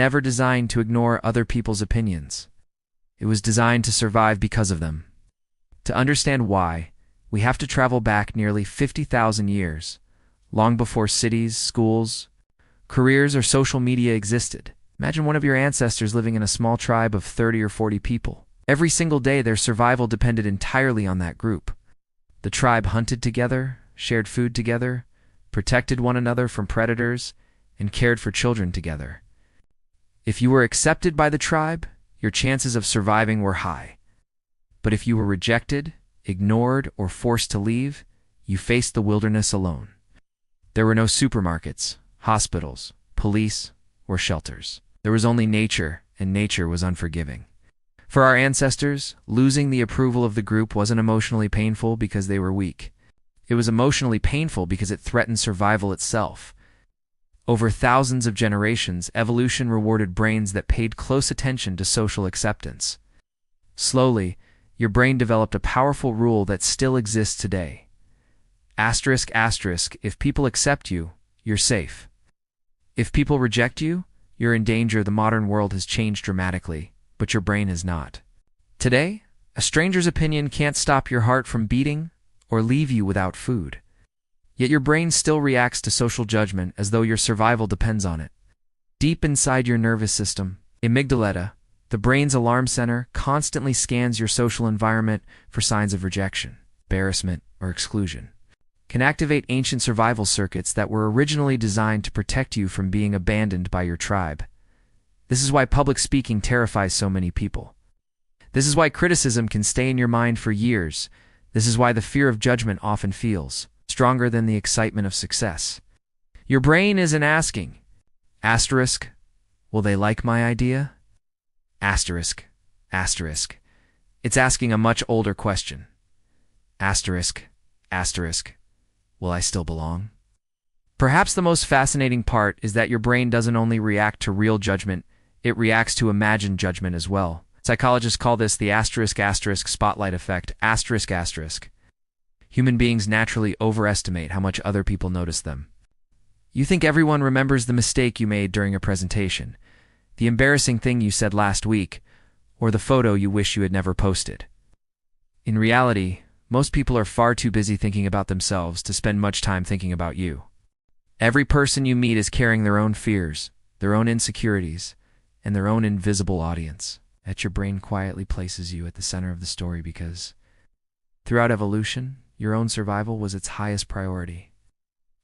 Never designed to ignore other people's opinions. It was designed to survive because of them. To understand why, we have to travel back nearly 50,000 years, long before cities, schools, careers, or social media existed. Imagine one of your ancestors living in a small tribe of 30 or 40 people. Every single day, their survival depended entirely on that group. The tribe hunted together, shared food together, protected one another from predators, and cared for children together. If you were accepted by the tribe, your chances of surviving were high. But if you were rejected, ignored, or forced to leave, you faced the wilderness alone. There were no supermarkets, hospitals, police, or shelters. There was only nature, and nature was unforgiving. For our ancestors, losing the approval of the group wasn't emotionally painful because they were weak. It was emotionally painful because it threatened survival itself. Over thousands of generations, evolution rewarded brains that paid close attention to social acceptance. Slowly, your brain developed a powerful rule that still exists today. Asterisk, asterisk, if people accept you, you're safe. If people reject you, you're in danger. The modern world has changed dramatically, but your brain has not. Today, a stranger's opinion can't stop your heart from beating or leave you without food. Yet your brain still reacts to social judgment as though your survival depends on it. Deep inside your nervous system, amygdala, the brain's alarm center, constantly scans your social environment for signs of rejection, embarrassment, or exclusion. Can activate ancient survival circuits that were originally designed to protect you from being abandoned by your tribe. This is why public speaking terrifies so many people. This is why criticism can stay in your mind for years. This is why the fear of judgment often feels stronger than the excitement of success. Your brain isn't asking, asterisk, will they like my idea? Asterisk, asterisk. It's asking a much older question. Asterisk, asterisk. Will I still belong? Perhaps the most fascinating part is that your brain doesn't only react to real judgment, it reacts to imagined judgment as well. Psychologists call this the asterisk asterisk spotlight effect, asterisk asterisk. Human beings naturally overestimate how much other people notice them. You think everyone remembers the mistake you made during a presentation, the embarrassing thing you said last week, or the photo you wish you had never posted. In reality, most people are far too busy thinking about themselves to spend much time thinking about you. Every person you meet is carrying their own fears, their own insecurities, and their own invisible audience. Yet your brain quietly places you at the center of the story because, throughout evolution, your own survival was its highest priority.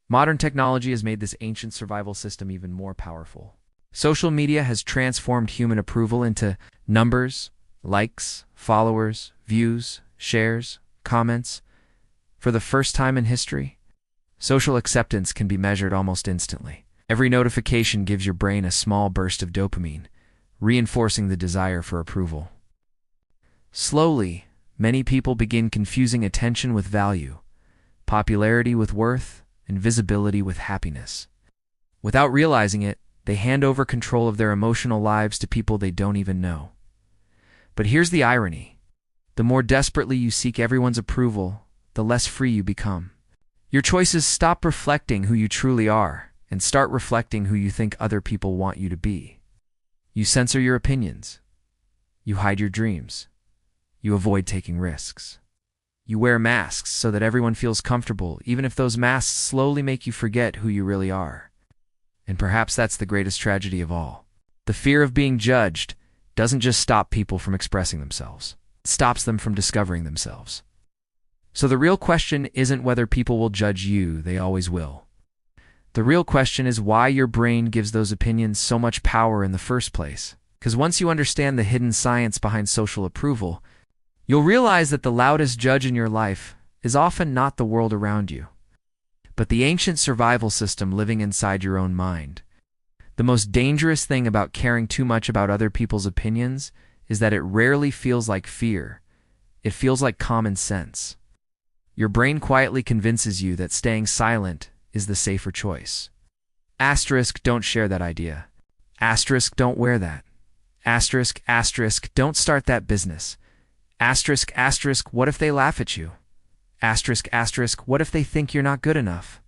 Modern technology has made this ancient survival system even more powerful. Social media has transformed human approval into numbers, likes, followers, views, shares, comments. For the first time in history, social acceptance can be measured almost instantly. Every notification gives your brain a small burst of dopamine, reinforcing the desire for approval. Slowly, many people begin confusing attention with value, popularity with worth, and visibility with happiness. Without realizing it, they hand over control of their emotional lives to people they don't even know. But here's the irony. The more desperately you seek everyone's approval, the less free you become. Your choices stop reflecting who you truly are and start reflecting who you think other people want you to be. You censor your opinions. You hide your dreams. You avoid taking risks. You wear masks so that everyone feels comfortable, even if those masks slowly make you forget who you really are. And perhaps that's the greatest tragedy of all. The fear of being judged doesn't just stop people from expressing themselves. It stops them from discovering themselves. So the real question isn't whether people will judge you, they always will. The real question is why your brain gives those opinions so much power in the first place. Because once you understand the hidden science behind social approval, you'll realize that the loudest judge in your life is often not the world around you, but the ancient survival system living inside your own mind. The most dangerous thing about caring too much about other people's opinions is that it rarely feels like fear. It feels like common sense. Your brain quietly convinces you that staying silent is the safer choice. Asterisk, don't share that idea. Asterisk, don't wear that. Asterisk, asterisk, don't start that business. Asterisk, asterisk, what if they laugh at you? Asterisk, asterisk, what if they think you're not good enough?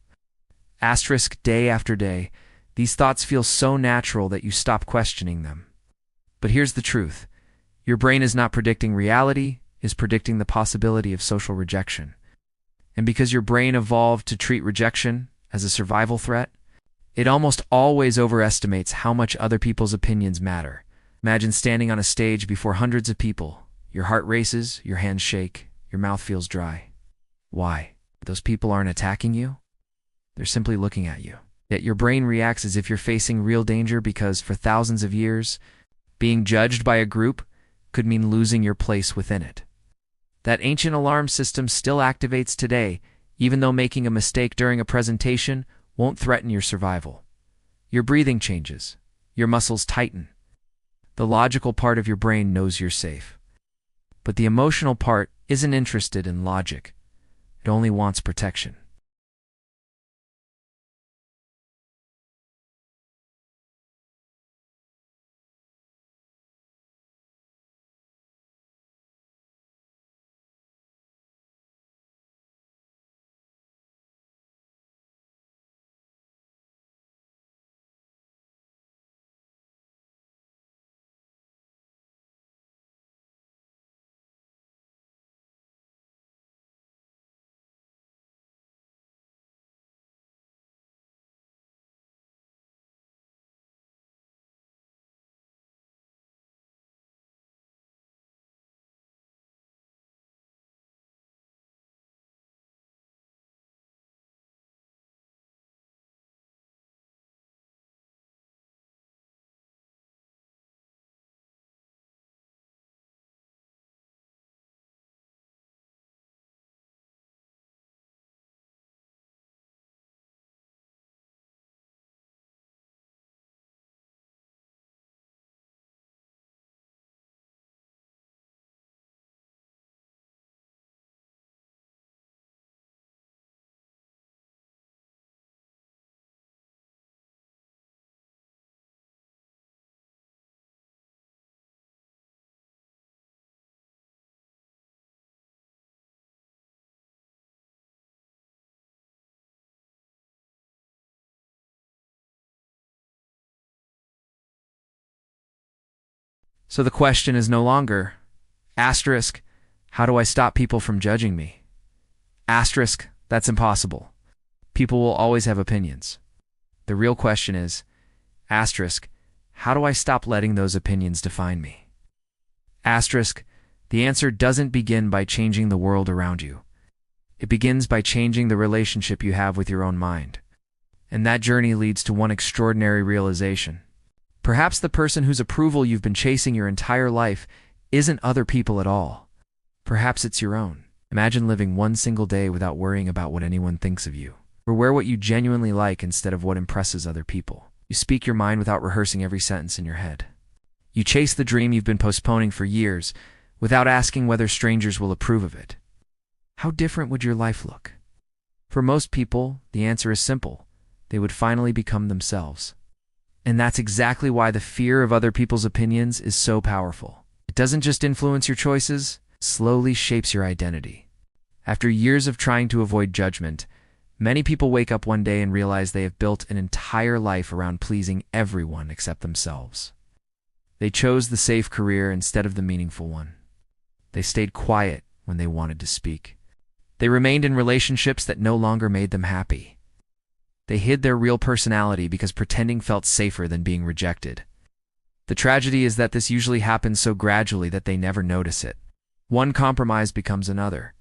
Asterisk, day after day, These thoughts feel so natural that you stop questioning them. But here's the truth. Your brain is not predicting reality, it's predicting the possibility of social rejection. And because your brain evolved to treat rejection as a survival threat, it almost always overestimates how much other people's opinions matter. Imagine standing on a stage before hundreds of people. Your heart races, your hands shake, your mouth feels dry. Why? Those people aren't attacking you? They're simply looking at you. Yet your brain reacts as if you're facing real danger because, for thousands of years, being judged by a group could mean losing your place within it. That ancient alarm system still activates today, even though making a mistake during a presentation won't threaten your survival. Your breathing changes. Your muscles tighten. The logical part of your brain knows you're safe. But the emotional part isn't interested in logic. It only wants protection. So the question is no longer, asterisk, how do I stop people from judging me? Asterisk, that's impossible. People will always have opinions. The real question is, asterisk, how do I stop letting those opinions define me? Asterisk, the answer doesn't begin by changing the world around you. It begins by changing the relationship you have with your own mind. And that journey leads to one extraordinary realization. Perhaps the person whose approval you've been chasing your entire life isn't other people at all. Perhaps it's your own. Imagine living one single day without worrying about what anyone thinks of you. Or wear what you genuinely like instead of what impresses other people. You speak your mind without rehearsing every sentence in your head. You chase the dream you've been postponing for years without asking whether strangers will approve of it. How different would your life look? For most people, the answer is simple. They would finally become themselves. And that's exactly why the fear of other people's opinions is so powerful. It doesn't just influence your choices, it slowly shapes your identity. After years of trying to avoid judgment, many people wake up one day and realize they have built an entire life around pleasing everyone except themselves. They chose the safe career instead of the meaningful one. They stayed quiet when they wanted to speak. They remained in relationships that no longer made them happy. They hid their real personality because pretending felt safer than being rejected. The tragedy is that this usually happens so gradually that they never notice it. One compromise becomes another.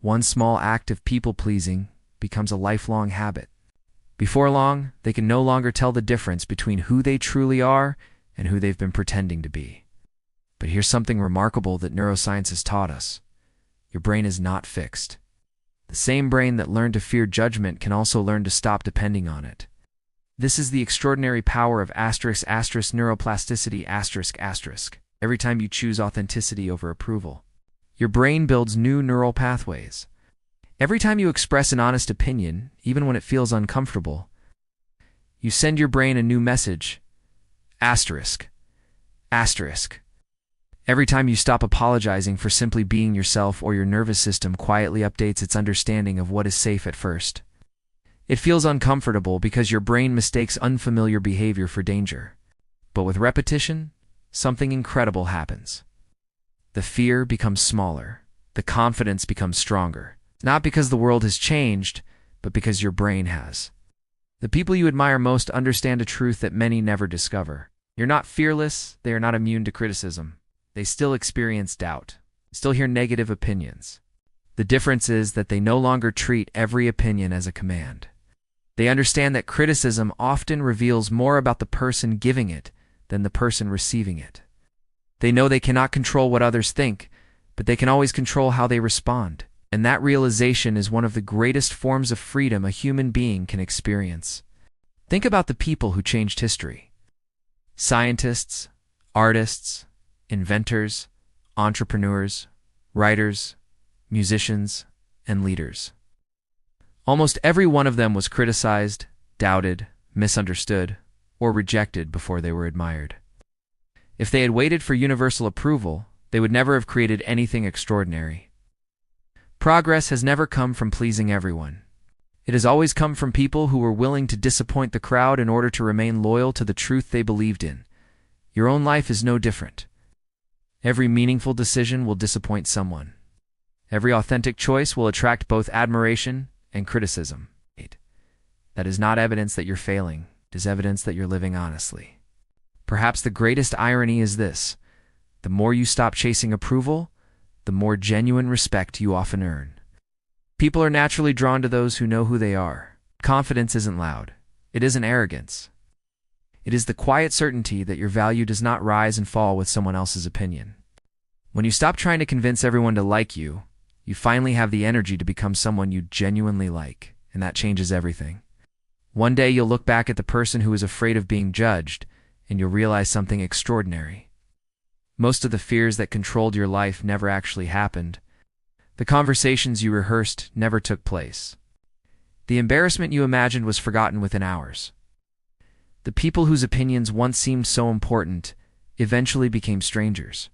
One small act of people-pleasing becomes a lifelong habit. Before long, they can no longer tell the difference between who they truly are and who they've been pretending to be. But here's something remarkable that neuroscience has taught us. Your brain is not fixed. The same brain that learned to fear judgment can also learn to stop depending on it. This is the extraordinary power of neuroplasticity. Every time you choose authenticity over approval, your brain builds new neural pathways. Every time you express an honest opinion, even when it feels uncomfortable, you send your brain a new message. Every time you stop apologizing for simply being yourself, or your nervous system quietly updates its understanding of what is safe at first. It feels uncomfortable because your brain mistakes unfamiliar behavior for danger. But with repetition, something incredible happens. The fear becomes smaller. The confidence becomes stronger. Not because the world has changed, but because your brain has. The people you admire most understand a truth that many never discover. You're not fearless, they are not immune to criticism. They still experience doubt, still hear negative opinions. The difference is that they no longer treat every opinion as a command. They understand that criticism often reveals more about the person giving it than the person receiving it. They know they cannot control what others think, but they can always control how they respond. And that realization is one of the greatest forms of freedom a human being can experience. Think about the people who changed history. Scientists, artists, inventors, entrepreneurs, writers, musicians, and leaders. Almost every one of them was criticized, doubted, misunderstood, or rejected before they were admired. If they had waited for universal approval, they would never have created anything extraordinary. Progress has never come from pleasing everyone. It has always come from people who were willing to disappoint the crowd in order to remain loyal to the truth they believed in. Your own life is no different. Every meaningful decision will disappoint someone. Every authentic choice will attract both admiration and criticism. That is not evidence that you're failing. It is evidence that you're living honestly. Perhaps the greatest irony is this: the more you stop chasing approval, the more genuine respect you often earn. People are naturally drawn to those who know who they are. Confidence isn't loud. It isn't arrogance. It is the quiet certainty that your value does not rise and fall with someone else's opinion. When you stop trying to convince everyone to like you, you finally have the energy to become someone you genuinely like, and that changes everything. One day you'll look back at the person who was afraid of being judged, and you'll realize something extraordinary. Most of the fears that controlled your life never actually happened. The conversations you rehearsed never took place. The embarrassment you imagined was forgotten within hours. The people whose opinions once seemed so important eventually became strangers.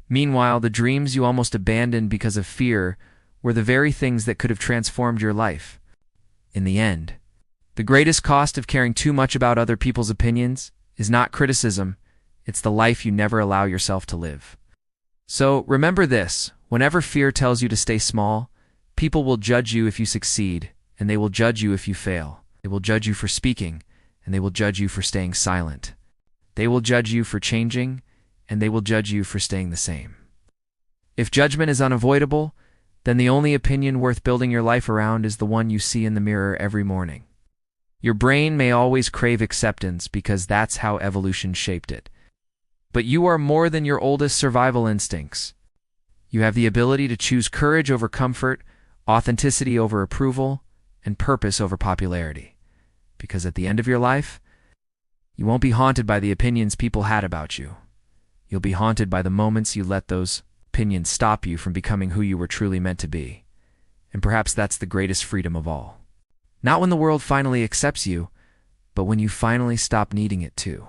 Meanwhile, the dreams you almost abandoned because of fear were the very things that could have transformed your life. In the end, the greatest cost of caring too much about other people's opinions is not criticism, it's the life you never allow yourself to live. So remember this: whenever fear tells you to stay small, people will judge you if you succeed, and they will judge you if you fail. They will judge you for speaking, and they will judge you for staying silent. They will judge you for changing, and they will judge you for staying the same. If judgment is unavoidable, then the only opinion worth building your life around is the one you see in the mirror every morning. Your brain may always crave acceptance because that's how evolution shaped it. But you are more than your oldest survival instincts. You have the ability to choose courage over comfort, authenticity over approval, and purpose over popularity. Because at the end of your life, you won't be haunted by the opinions people had about you. You'll be haunted by the moments you let those opinions stop you from becoming who you were truly meant to be. And perhaps that's the greatest freedom of all. Not when the world finally accepts you, but when you finally stop needing it to.